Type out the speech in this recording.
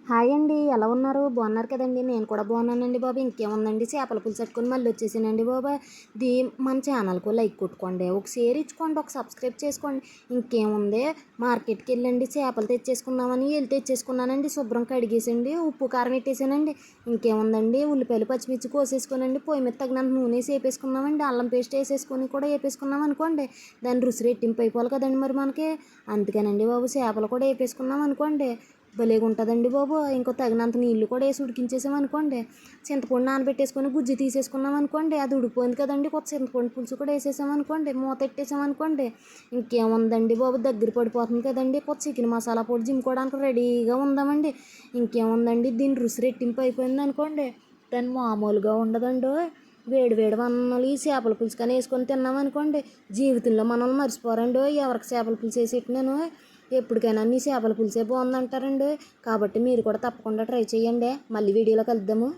Hi అండి. ఎలా ఉన్నారు? బాగున్నారు కదండీ! నేను కూడా బాగున్నానండి బాబు. ఇంకేముందండి, చేపల పులుసు పెట్టుకొని మళ్ళీ వచ్చేసానండి బాబు. మన ఛానల్‌కు లైక్ కొట్టుకోండి, ఒక షేర్ ఇచ్చుకోండి, ఒక సబ్స్క్రైబ్ చేసుకోండి. ఇంకేముంది, మార్కెట్కి వెళ్ళండి చేపలు తెచ్చేసుకుందామని తెచ్చేసుకున్నానండి. శుభ్రం కడిగేసండి, ఉప్పు కారం పెట్టేసానండి. ఇంకేముందండి, ఉల్లిపాయలు పచ్చిమిర్చి కోసేసుకోనండి, పొయ్యి మీద తగినంత నూనె వేసి వేపేసుకున్నామండి. అల్లం పేస్ట్ వేసేసుకొని కూడా వేపేసుకున్నాం అనుకోండి, దాని రుచి రెట్టింపు అయిపోవాలి కదండి మరి మనకి. అందుకనండి బాబు, చేపలు కూడా వేపేసుకున్నాం అనుకోండి, భలేగా ఉంటుందండి బాబు. ఇంకో తగినంత నీళ్ళు కూడా వేసి ఉడికించేసామనుకోండి, చింతపండు నానబెట్టేసుకొని గుజ్జు తీసేసుకున్నాం అనుకోండి, అది ఉడికిపోయింది కదండి, కొత్త చింతపండు పులుసు కూడా వేసేసామనుకోండి, మూత పెట్టేసామనుకోండి, ఇంకేముందండి బాబు, దగ్గర పడిపోతుంది కదండి. కొత్త చికెన్ మసాలా పొడి జిమ్ముకోవడానికి రెడీగా ఉందామండి. ఇంకేముందండి, దీని రుచి రెట్టింపు అయిపోయింది అనుకోండి, దాన్ని మామూలుగా ఉండదండి. వేడి వేడి అన్నాలు ఈ చేపల పులుసు కానీ వేసుకొని తిన్నామనుకోండి, జీవితంలో మనల్ని మర్చిపోరండి. ఎవరికి చేపల పులుసు వేసి నేను ఎప్పటికైనా నీ చేపల పులుసే బాగుందంటారండి. కాబట్టి మీరు కూడా తప్పకుండా ట్రై చేయండి. మళ్ళీ వీడియోలో కలుద్దాము.